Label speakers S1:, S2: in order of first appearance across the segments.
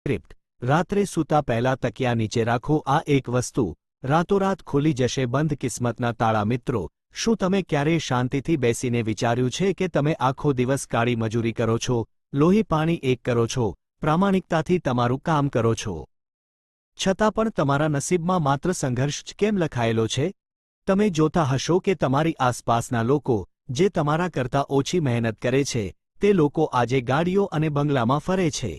S1: Script રાત્રે સૂતા પહેલા તકિયા નીચે રાખો। આ એક વસ્તુ રાતોરાત ખુલી જશે બંધ કિસ્મતના તાળા। મિત્રો, શું તમે ક્યારેય શાંતિથી બેસીને વિચાર્યું છે કે તમે આખો દિવસ કાળી મજૂરી કરો છો, લોહી પાણી એક કરો છો, પ્રામાણિકતાથી તમારું કામ કરો છો, છતાં પણ તમારા નસીબમાં માત્ર સંઘર્ષ જ કેમ લખાયેલો છે? તમે જોતા હશો કે તમારી આસપાસના લોકો જે તમારા કરતાં ઓછી મહેનત કરે છે તે લોકો આજે ગાડીઓ અને બંગલામાં ફરે છે,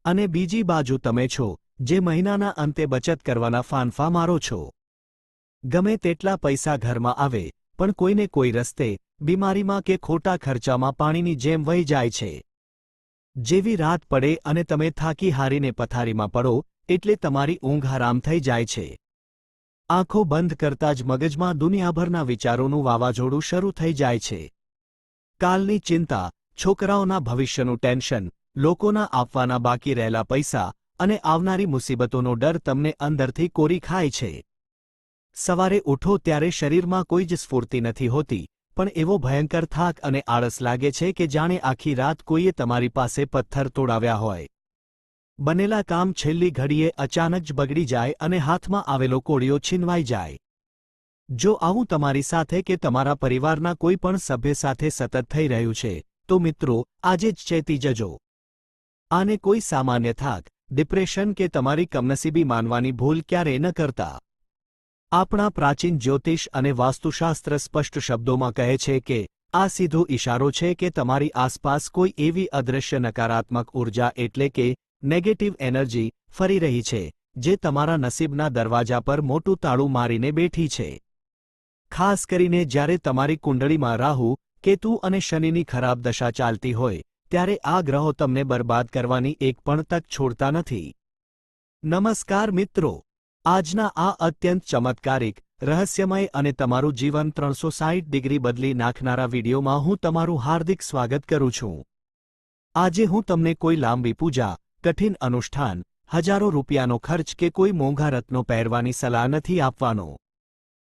S1: અને બીજી બાજુ તમે છો જે મહિનાના અંતે બચત કરવાના ફાંફા મારો છો। ગમે તેટલા પૈસા ઘરમાં આવે પણ કોઈને કોઈ રસ્તે, બીમારીમાં કે ખોટા ખર્ચામાં પાણીની જેમ વહી જાય છે। જેવી રાત પડે અને તમે થાકી હારીને પથારીમાં પડો એટલે તમારી ઊંઘ હરામ થઈ જાય છે। આંખો બંધ કરતાં જ મગજમાં દુનિયાભરના વિચારોનું વાવાઝોડું શરૂ થઈ જાય છે। કાલની ચિંતા, છોકરાઓના ભવિષ્યનું ટેન્શન, લોકોના આપવાના બાકી રહેલા પૈસા અને આવનારી મુસીબતોનો ડર તમને અંદરથી કોરી ખાય છે। સવારે ઉઠો ત્યારે શરીરમાં કોઈ જ સ્ફૂર્તિ નથી હોતી, પણ એવો ભયંકર થાક અને આળસ લાગે છે કે જાણે આખી રાત કોઈએ તમારી પાસે પથ્થર તોડાવ્યા હોય। બનેલા કામ છેલ્લી ઘડીએ અચાનક જ બગડી જાય અને હાથમાં આવેલો કોળિયો છીનવાઈ જાય। જો આવું તમારી સાથે કે તમારા પરિવારના કોઈ પણ સભ્ય સાથે સતત થઈ રહ્યું છે, તો મિત્રો, આજે જ ચેતી જજો। આને કોઈ સામાન્ય થાક, ડિપ્રેશન કે તમારી કમનસીબી માનવાની ભૂલ ક્યારેય ન કરતા। આપણા પ્રાચીન જ્યોતિષ અને વાસ્તુશાસ્ત્ર સ્પષ્ટ શબ્દોમાં કહે છે કે આ સીધો ઇશારો છે કે તમારી આસપાસ કોઈ એવી અદૃશ્ય નકારાત્મક ઊર્જા એટલે કે નેગેટિવ એનર્જી ફરી રહી છે જે તમારા નસીબના દરવાજા પર મોટું તાળું મારીને બેઠી છે। ખાસ કરીને જ્યારે તમારી કુંડળીમાં રાહુ, કેતુ અને શનિની ખરાબ દશા ચાલતી હોય ત્યારે આ ગ્રહો તમને બરબાદ કરવાની એક પણ તક છોડતા નથી। નમસ્કાર મિત્રો, આજના આ અત્યંત ચમત્કારિક, રહસ્યમય અને તમારું જીવન 360 ડિગ્રી બદલી નાખનારા વિડીયોમાં હું તમારું હાર્દિક સ્વાગત કરું છું। આજે હું તમને કોઈ લાંબી પૂજા, કઠિન અનુષ્ઠાન, હજારો રૂપિયાનો ખર્ચ કે કોઈ મોંઘા રત્નો પહેરવાની સલાહ નથી આપવાનો।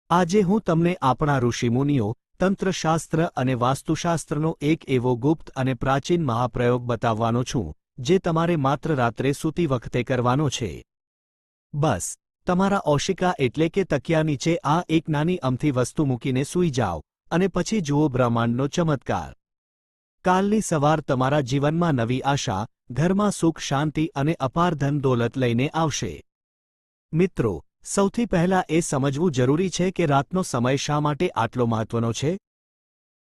S1: આજે હું તમને આપણા ઋષિમુનિઓ, તંત્રશાસ્ત્ર અને વાસ્તુશાસ્ત્રનો એક એવો ગુપ્ત અને પ્રાચીન મહાપ્રયોગ બતાવવાનો છું જે તમારે માત્ર રાત્રે સૂતી વખતે કરવાનો છે। બસ તમારા ઓશિકા એટલે કે તકિયા નીચે આ એક નાની અમથી વસ્તુ મૂકીને સૂઈ જાઓ અને પછી જુઓ બ્રહ્માંડનો ચમત્કાર। કાલની સવાર તમારા જીવનમાં નવી આશા, ઘરમાં સુખ શાંતિ અને અપાર ધન દોલત લઈને આવશે। મિત્રો, સૌથી પહેલા એ સમજવું જરૂરી છે કે રાતનો સમય શા માટે આટલો મહત્વનો છે।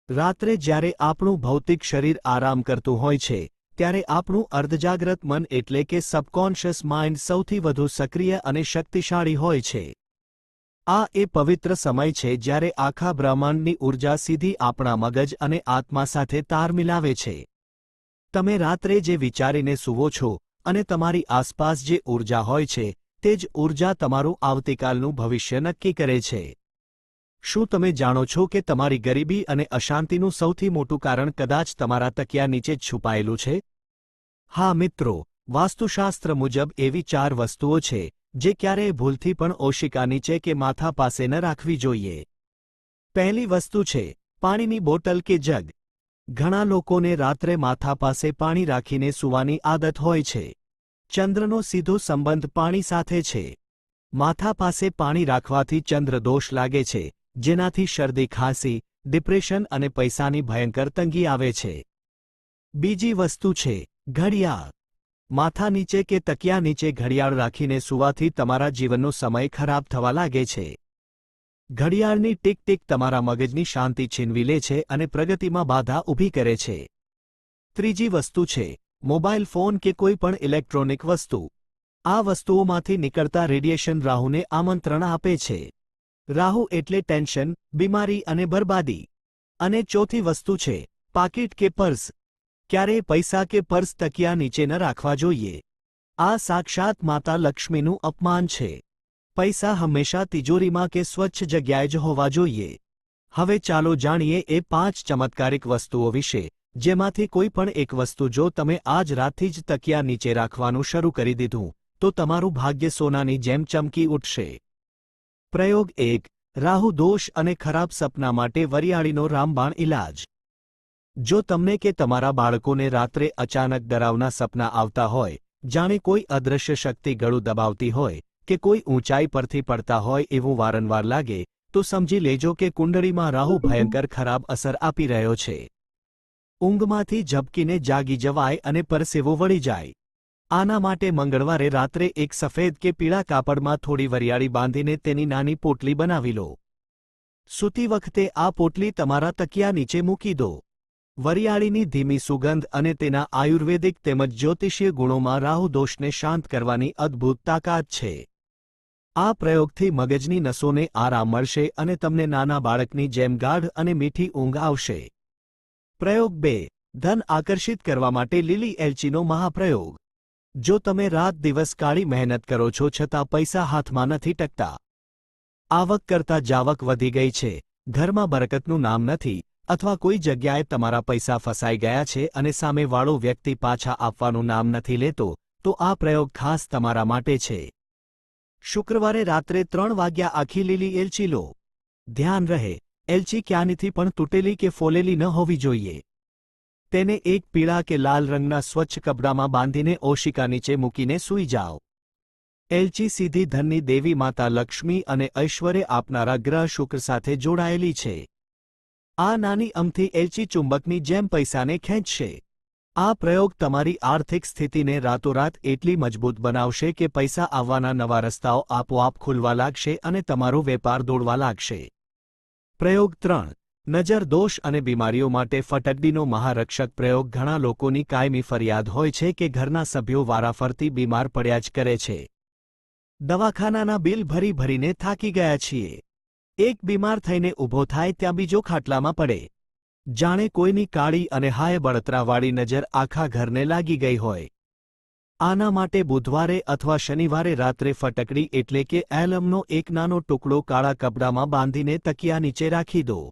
S1: રાત્રે જ્યારે આપણું ભૌતિક શરીર આરામ કરતું હોય છે ત્યારે આપણું અર્ધજાગ્રત મન એટલે કે સબકોન્શિયસ માઇન્ડ સૌથી વધુ સક્રિય અને શક્તિશાળી હોય છે। આ એ પવિત્ર સમય છે જ્યારે આખા બ્રહ્માંડની ઊર્જા સીધી આપણા મગજ અને આત્મા સાથે તાર મિલાવે છે। તમે રાત્રે જે વિચારીને સૂવો છો અને તમારી આસપાસ જે ઊર્જા હોય છે તે જ ઊર્જા તમારું આવતીકાલનું ભવિષ્ય નક્કી કરે છે। શું તમે જાણો છો કે તમારી ગરીબી અને અશાંતિનું સૌથી મોટું કારણ કદાચ તમારા તકિયા નીચે જ છુપાયેલું છે? હા મિત્રો, વાસ્તુશાસ્ત્ર મુજબ એવી 4 વસ્તુઓ છે જે ક્યારેય ભૂલથી પણ ઓશિકા નીચે કે માથા પાસે ન રાખવી જોઈએ। પહેલી વસ્તુ છે પાણીની બોટલ કે જગ। ઘણા લોકોને રાત્રે માથા પાસે પાણી રાખીને સૂવાની આદત હોય છે। ચંદ્રનો સીધો સંબંધ પાણી સાથે છે। માથા પાસે પાણી રાખવાથી ચંદ્ર દોષ લાગે છે, જેનાથી શરદી ખાંસી, ડિપ્રેશન અને પૈસાની ભયંકર તંગી આવે છે। બીજી વસ્તુ છે ઘડિયાળ। માથા નીચે કે તકિયા નીચે ઘડિયાળ રાખીને સૂવાથી તમારા જીવનનો સમય ખરાબ થવા લાગે છે। ઘડિયાળની ટીક ટીક તમારા મગજની શાંતિ છીનવી લે છે અને પ્રગતિમાં બાધા ઊભી કરે છે। ત્રીજી વસ્તુ છે મોબાઈલ ફોન કે કોઈ પણ ઇલેક્ટ્રોનિક વસ્તુ। આ વસ્તુઓમાંથી નીકળતા રેડિયેશન રાહુને આમંત્રણ આપે છે। રાહુ એટલે ટેન્શન, બીમારી અને બરબાદી। અને ચોથી વસ્તુ છે પાકીટ કે પર્સ। ક્યારેય પૈસા કે પર્સ તકિયા નીચે ન રાખવા જોઈએ। આ સાક્ષાત માતા લક્ષ્મીનું અપમાન છે। પૈસા હંમેશા તિજોરીમાં કે સ્વચ્છ જગ્યાએ જ હોવા જોઈએ। હવે ચાલો જાણીએ એ 5 ચમત્કારિક વસ્તુઓ વિશે જેમાંથી કોઈ પણ એક વસ્તુ જો તમે આજ રાતથી જ તકિયા નીચે રાખવાનું શરૂ કરી દીધું તો તમારું ભાગ્ય સોનાની જેમ ચમકી ઉઠશે। પ્રયોગ 1, રાહુ દોષ અને ખરાબ સપના માટે વરિયાળીનો રામબાણ ઇલાજ। જો તમને કે તમારા બાળકોને રાત્રે અચાનક ડરાવના સપના આવતા હોય જાણે કોઈ અદૃશ્ય શક્તિ ગળું દબાવતી હોય કે કોઈ ઊંચાઈ પરથી પડતા હોય એવું વારંવાર લાગે તો સમજી લેજો કે કુંડળીમાં રાહુ ભયંકર ખરાબ અસર આપી રહ્યો છે. ઊંઘમાંથી ઝબકીને જાગી જવાય અને પરસેવો વળી જાય. આના માટે મંગળવારે રાત્રે એક સફેદ કે પીળા કાપડમાં થોડી વરિયાળી બાંધીને તેની નાની પોટલી બનાવી લો. સૂતી વખતે આ પોટલી તમારા તકિયા નીચે મૂકી દો. વરિયાળીની ધીમી સુગંધ અને તેના આયુર્વેદિક તેમજ જ્યોતિષીય ગુણોમાં રાહુ દોષને શાંત કરવાની અદ્ભુત તાકાત છે. આ પ્રયોગથી મગજની નસોને આરામ મળશે અને તમને નાના બાળકની જેમ ગાઢ અને મીઠી ઊંઘ આવશે. પ્રયોગ 2. ધન આકર્ષિત કરવા માટે લીલી એલચીનો મહાપ્રયોગ. જો તમે રાત દિવસ કાળી મહેનત કરો છો છતાં પૈસા હાથમાં નથી ટકતા, આવક કરતાં જાવક વધી ગઈ છે, ઘરમાં બરકતનું નામ નથી, અથવા કોઈ જગ્યાએ તમારા પૈસા ફસાઈ ગયા છે અને સામેવાળો વ્યક્તિ પાછા આપવાનું નામ નથી લેતો, તો આ પ્રયોગ ખાસ તમારા માટે છે. શુક્રવારે રાત્રે 3 વાગ્યા આખી લીલી એલચી લો. ધ્યાન રહે, એલચી ક્યાંયથી પણ તૂટેલી કે ફોલેલી ન હોવી જોઈએ. તેને એક પીળા કે લાલ રંગના સ્વચ્છ કપડામાં બાંધીને ઓશિકા નીચે મૂકીને સૂઈ જાઓ. એલચી સીધી ધનની દેવી માતા લક્ષ્મી અને ઐશ્વર્ય આપનારા ગ્રહ શુક્ર સાથે જોડાયેલી છે. આ નાની અમથી એલચી ચુંબકની જેમ પૈસાને ખેંચશે. આ પ્રયોગ તમારી આર્થિક સ્થિતિને રાતોરાત એટલી મજબૂત બનાવશે કે પૈસા આવવાના નવા રસ્તાઓ આપોઆપ ખુલવા લાગશે અને તમારો વેપાર દોડવા લાગશે. પ્રયોગ 3. નજર દોષ અને બીમારીઓ માટે ફટકડીનો મહારક્ષક પ્રયોગ. ઘણા લોકોની કાયમી ફરિયાદ હોય છે કે ઘરના સભ્યો વારાફરતી બીમાર પડ્યા જ કરે છે. દવાખાનાના બિલ ભરી ભરીને થાકી ગયા છીએ. એક બીમાર થઈને ઊભો થાય ત્યાં બીજો ખાટલામાં પડે. જાણે કોઈની કાળી અને હાય બળતરાવાળી નજર આખા ઘરને લાગી ગઈ હોય. આના માટે બુધવારે અથવા શનિવારે રાત્રે ફટકડી એટલે કે એલમનો એક નાનો ટુકડો કાળા કપડામાં બાંધીને તકિયા નીચે રાખી દો.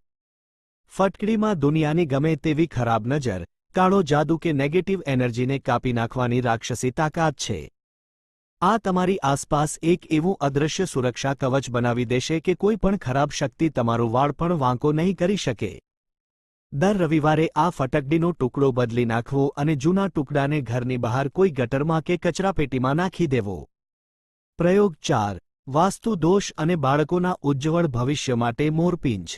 S1: ફટકડીમાં દુનિયાની ગમે તેવી ખરાબ નજર, કાળો જાદુ કે નેગેટિવ એનર્જીને કાપી નાખવાની રાક્ષસી તાકાત છે. આ તમારી આસપાસ એક એવું અદૃશ્ય સુરક્ષા કવચ બનાવી દેશે કે કોઈ પણ ખરાબ શક્તિ તમારો વાળ પણ વાંકો નહીં કરી શકે. દર રવિવારે આ ફટકડીનો ટુકડો બદલી નાખવો અને જૂના ટુકડાને ઘરની બહાર કોઈ ગટરમાં કે કચરાપેટીમાં નાખી દેવો. પ્રયોગ 4. વાસ્તુ દોષ અને બાળકોના ઉજ્જવળ ભવિષ્ય માટે મોરપીંછ.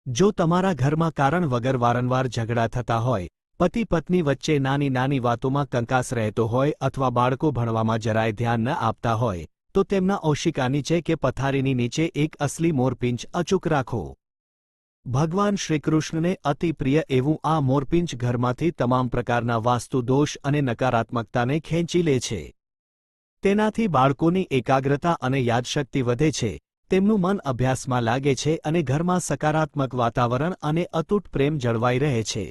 S1: જો તમારા ઘરમાં કારણ વગર વારંવાર ઝઘડા થતા હોય, પતિ પત્ની વચ્ચે નાની નાની વાતોમાં કંકાસ રહેતો હોય અથવા બાળકો ભણવામાં જરાય ધ્યાન ન આપતા હોય, તો તેમના ઓશિકા નીચે કે પથારીની નીચે એક અસલી મોરપીંછ અચૂક રાખો. ભગવાન શ્રીકૃષ્ણને અતિ પ્રિય એવું આ મોરપીંછ ઘરમાંથી તમામ પ્રકારના વાસ્તુ દોષ અને નકારાત્મકતાને ખેંચી લે છે. તેનાથી બાળકોની એકાગ્રતા અને યાદશક્તિ વધે છે, તેમનું મન અભ્યાસમાં લાગે છે અને ઘરમાં સકારાત્મક વાતાવરણ અને અતૂટ પ્રેમ જળવાઈ રહે છે.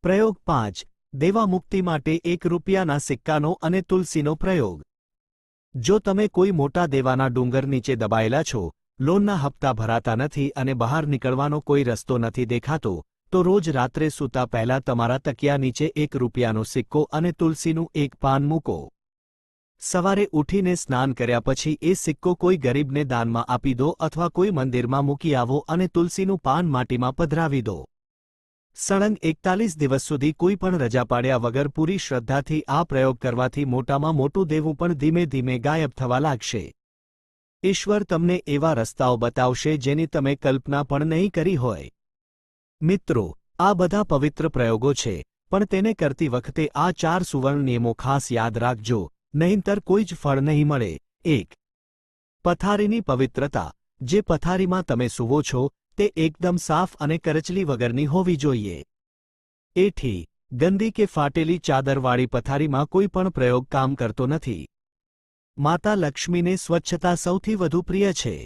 S1: પ્રયોગ 5. દેવા મુક્તિ માટે ₹1 સિક્કાનો અને તુલસીનો પ્રયોગ. જો તમે કોઈ મોટા દેવાના ડુંગર નીચે દબાયેલા છો, લોનના હપ્તા ભરાતા નથી અને બહાર નીકળવાનો કોઈ રસ્તો નથી દેખાતો, તો રોજ રાત્રે સૂતા પહેલા તમારા તકિયા નીચે ₹1નો સિક્કો અને તુલસીનું એક પાન મૂકો. સવારે ઉઠીને સ્નાન કર્યા પછી એ સિક્કો કોઈ ગરીબને દાનમાં આપી દો અથવા કોઈ મંદિરમાં મૂકી આવો અને તુલસીનું પાન માટીમાં પધરાવી દો. સળંગ 41 દિવસ સુધી કોઈ પણ રજા પાડ્યા વગર પૂરી શ્રદ્ધાથી આ પ્રયોગ કરવાથી મોટામાં મોટું દેવું પણ ધીમે ધીમે ગાયબ થવા લાગશે. ઈશ્વર તમને એવા રસ્તાઓ બતાવશે જેની તમે કલ્પના પણ નહીં કરી હોય. મિત્રો, આ બધા પવિત્ર પ્રયોગો છે, પણ તેને કરતી વખતે આ 4 સુવર્ણ નિયમો ખાસ યાદ રાખજો, નહીંતર કોઈ જ ફળ નહીં મળે. 1. પથારીની પવિત્રતા. જે પથારીમાં તમે સૂવો છો તે એકદમ સાફ અને કરચલી વગરની હોવી જોઈએ. એથી ગંદી કે ફાટેલી ચાદરવાળી પથારીમાં કોઈ પણ પ્રયોગ કામ કરતો નથી. માતા લક્ષ્મીને સ્વચ્છતા સૌથી વધુ પ્રિય છે.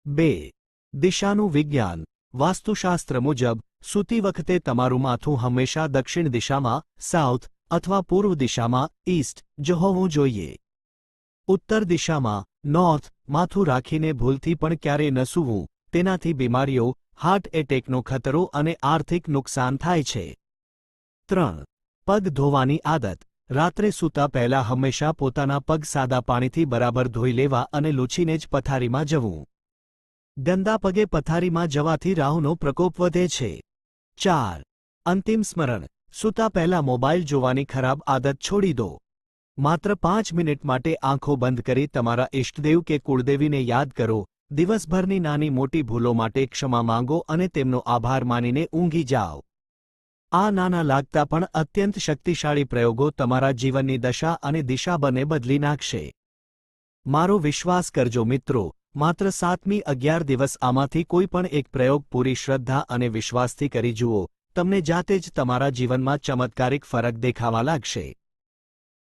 S1: 2. દિશાનું વિજ્ઞાન. વાસ્તુશાસ્ત્ર મુજબ સૂતી વખતે તમારું માથું હંમેશા દક્ષિણ દિશામાં, સાઉથ અથવા પૂર્વ દિશામાં, ઈસ્ટ જ હોવું જોઈએ. ઉત્તર દિશામાં, નોર્થ, માથું રાખીને ભૂલથી પણ ક્યારેય ન સૂવું, તેનાથી બીમારીઓ, હાર્ટ એટેકનો ખતરો અને આર્થિક નુકસાન થાય છે. 3. પગ ધોવાની આદત. રાત્રે સૂતા પહેલા હંમેશા પોતાના પગ સાદા પાણીથી બરાબર ધોઈ લેવા અને લૂછીને જ પથારીમાં જવું. ગંદા પગે પથારીમાં જવાથી રાહુનો પ્રકોપ વધે છે. 4. અંતિમ સ્મરણ. સૂતા પહેલા મોબાઈલ જોવાની ખરાબ આદત છોડી દો. માત્ર 5 મિનિટ માટે આંખો બંધ કરી તમારા ઇષ્ટદેવ કે કુળદેવીને યાદ કરો, દિવસભરની નાની મોટી ભૂલો માટે ક્ષમા માંગો અને તેમનો આભાર માનીને ઊંઘી જાઓ. આ નાના લાગતા પણ અત્યંત શક્તિશાળી પ્રયોગો તમારા જીવનની દશા અને દિશા બંને બદલી નાખશે. મારો વિશ્વાસ કરજો મિત્રો, માત્ર 7મી 11 દિવસ આમાંથી કોઈ પણ એક પ્રયોગ પૂરી શ્રદ્ધા અને વિશ્વાસથી કરી જુઓ, તમને જાતે જ તમારા જીવનમાં ચમત્કારિક ફરક દેખાવા લાગશે.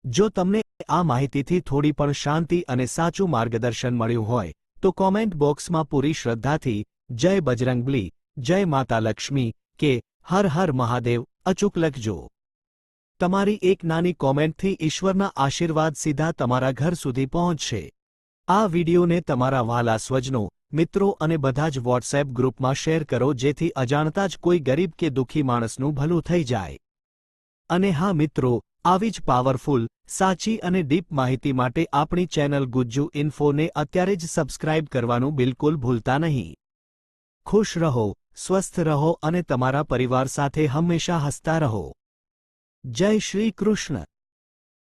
S1: જો તમને આ માહિતીથી થોડી પણ શાંતિ અને સાચું માર્ગદર્શન મળ્યું હોય તો કોમેન્ટ બોક્સમાં પૂરી શ્રદ્ધાથી જય બજરંગબલી, જય માતા લક્ષ્મી કે હર હર મહાદેવ અચૂક લખજો. તમારી એક નાની કોમેન્ટથી ઈશ્વરના આશીર્વાદ સીધા તમારા ઘર સુધી પહોંચશે. આ વિડિયોને તમારા વહાલા સ્વજનો, મિત્રો અને બધા જ વોટ્સએપ ગ્રુપમાં શેર કરો જેથી અજાણતા જ કોઈ ગરીબ કે દુઃખી માણસનું ભલું થઈ જાય. અને હા મિત્રો, આવી જ પાવરફુલ, સાચી અને ડીપ માહિતી માટે આપણી ચેનલ ગુજ્જુ ઇન્ફોને અત્યારે જ સબસ્ક્રાઇબ કરવાનું બિલકુલ ભૂલતા નહીં. ખુશ રહો, સ્વસ્થ રહો અને તમારા પરિવાર સાથે હંમેશા હસતા રહો. જય શ્રી કૃષ્ણ.